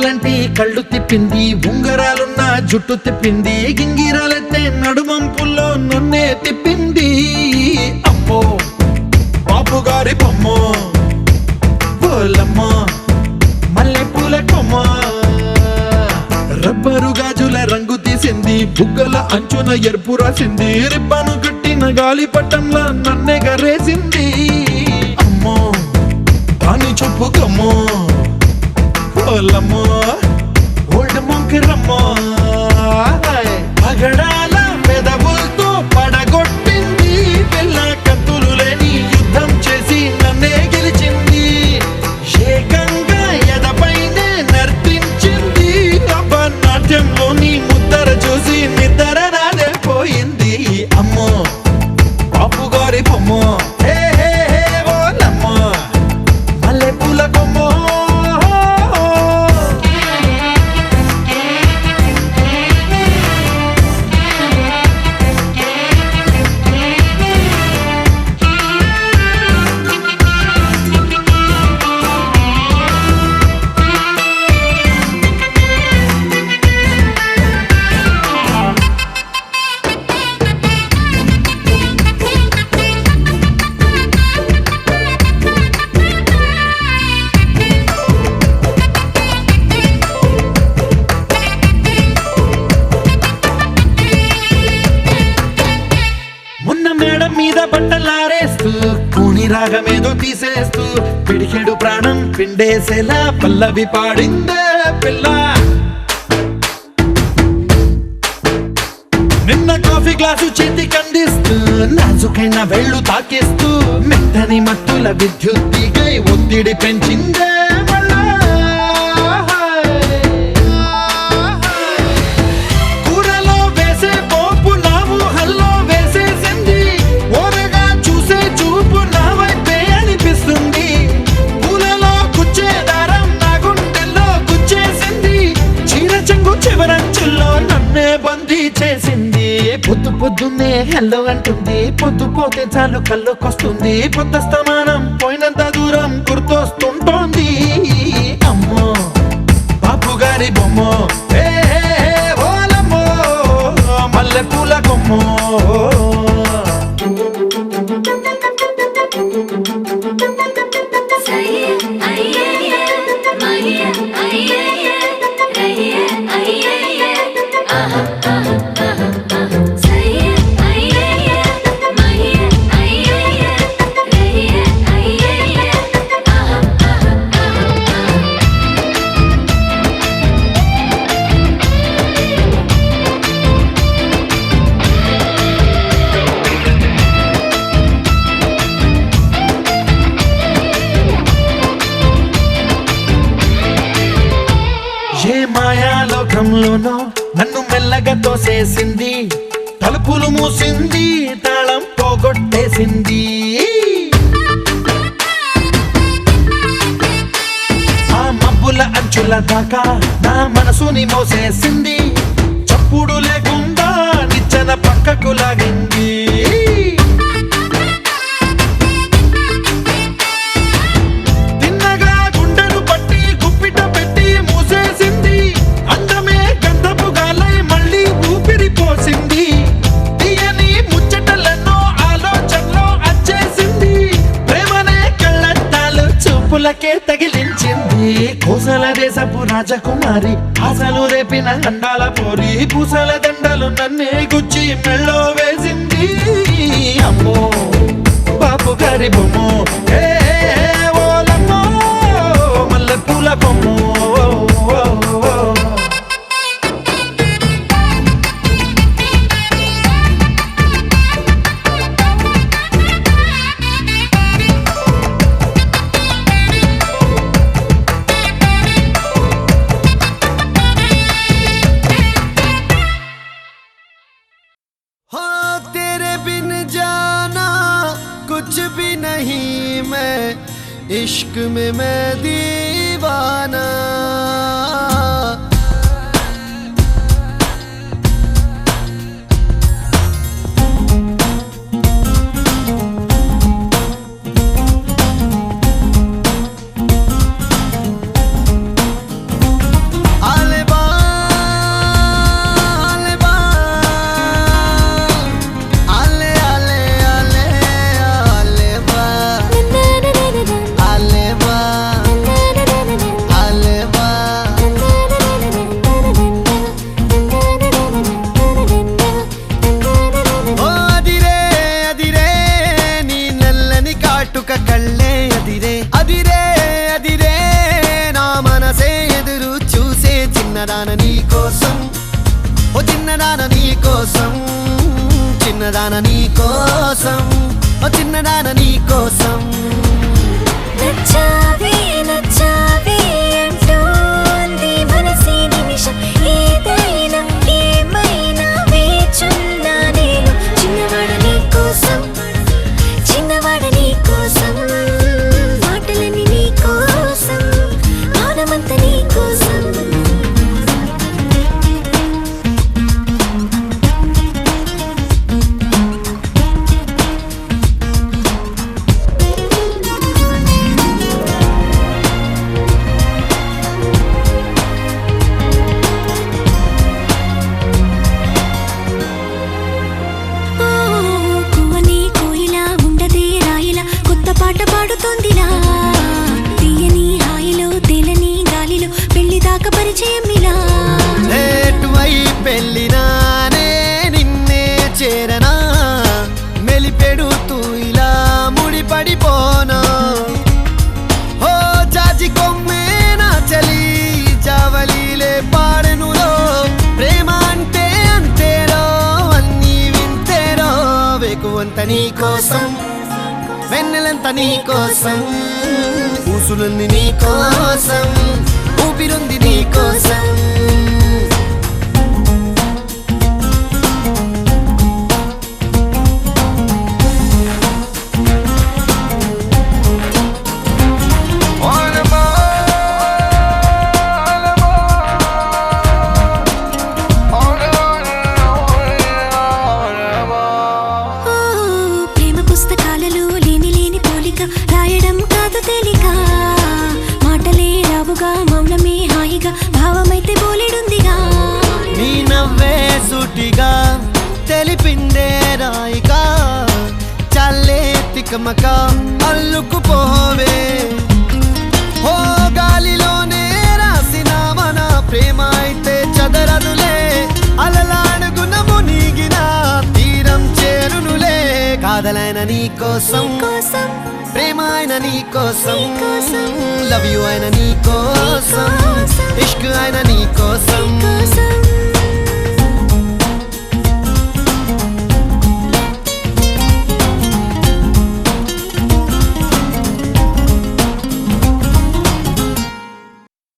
ఉంగరాలంటే కళ్ళు తిప్పింది, ఉంగరాలున్న జుట్టు తిప్పింది, గింగిరాలెత్తే నడుమంపుల్లో నన్నే తిప్పింది. అమ్మో బాబు గారి బొమ్మ, ఓలమ్మ మల్లెపూల కొమ్మ, రబ్బరు గాజుల రంగు తీసింది, బుగ్గల అంచున ఎరుపు రాసింది, రిబ్బను కట్టిన గాలి పట్టంలా నన్నే గరేసింది. అమ్మో దాని చూపు కమ్మో, ఓలమ్మో ఓల్డ్ మొంకిరమ్మో, పగడాల పెదవులతో పడగొట్టింది, పిల్ల కత్తులు లేని యుద్ధం చేసి నన్నే గెలిచింది, ఏకంగా ఎదపైనే నర్తించింది, నాట్యంలోని ముద్దర చూసి నిద్ర నాదే పోయింది. అమ్మో బాపు గారి బొమ్మ, హే హే హే ఓలమ్మ మల్లెపూల కొమ్మ. మీద బట్టలారేస్తూ కూని రాగమేదో తీసేస్తూ పిడికెడు ప్రాణం పిండేసేలా పల్లవి పాడిందే పిల్ల. నిన్న కాఫీ గ్లాసు చేతి కందిస్తూ నాజుకైన వేళ్ళు తాకిస్తూ మెత్తని మత్తుల విద్యుత్ తీగై ఒత్తిడి పెంచిందే మళ్ళా. కూరలో వేసే పోపు నా ఊహల్లో వేసేసింది, ఓరగా చూసే చూపు నా వైపే అనిపిస్తుంది, పూలలో గుచ్చే దారం నా గుండెల్లో గుచ్చేసింది, చీర చెంగు చివరంచుల్లో నన్నే బందీ చేసింది. పొద్దు పొద్దున్నే హెల్లో అంటుంది, పొద్దు పోతే చాలు కళ్ళొకొస్తుంది, పొద్దు స్తమానం పోయినంత దూరం గుర్తొస్తుంటోంది. అమ్మో బాపు గారి బొమ్మ, హే హే హే ఓలమ్మో మల్లెపూల కొమ్మ. ఏ మాయాలోకంలోనో నన్ను మెల్లగా తోసేసింది, తలుపులు మూసింది, తాళం పోగొట్టేసింది, ఆ మబ్బుల అంచుల దాకా నా మనసుని మోసేసింది, చప్పుడు లేకుండా నిచ్చెన పక్కకు లాగింది, తగిలించింది. కోసల దేశపు రాజకుమారి ఆశలు రేపిన అండాల పోరి, పూసల దండలు నన్నే గుచ్చి మెళ్ళో వేసింది. అమ్మో బాపు గారి బొమ్మ, హే హే ఓలమ్మో మల్లెపూల కొమ్మ. कुछ भी नहीं मैं इश्क में मैं दीवाना, కోసం చిన్నదాన నీ కోసం ఓ చిన్నదాన నీ కోసం నచ్చావే నచ్చావే అంటోంది మనసే నిమిషం ఏదైనా ఏమైనా వేచున్నా నేను చిన్నవాడ నీ కోసం చిన్నవాడ నీ కోసం మాటలన్నీ నీ కోసం మౌనమంతా నీ కోసం పాట పాడుతోందిలా తీయని హాయిలో తేలని గాలిలో పెళ్లి దాకా పరిచయం ఇలా లేటువై పెళ్ళినానే నిన్నే చేరనా మెలిపెడుతూ ఇలా ముడిపడిపోనా ఓ జాజి కొమ్మే నా చలి జావలీలే పాడెనులో ప్రేమ అంటే అంతేరో అన్నీ వింతేరో వేకువంత నీ కోసం వెన్నెలంత నీ కోసం ఊసులుంది నీ కోసం ఊపిరుంది నీ కోసం రాయడం కాదు తేలిక మాటలే రావుగా మౌనమే హాయిగా భావమైతే బోలెడుందిగా నీ నవ్వే సూటిగా తెలిపిందే రాయిగా చల్లే తికమక అల్లుకుపోవే ఓ గాలిలోనే రాసిన మన ప్రేమ అయితే చదరదులే అలలాడుగున మునిగిన తీరం చేరునులే కాదలైన నీ కోసం ప్రేమ అయిన నీ కోసం లవ్ యు అయిన నీ కోసం ఇష్క్ అయిన నీ కోసం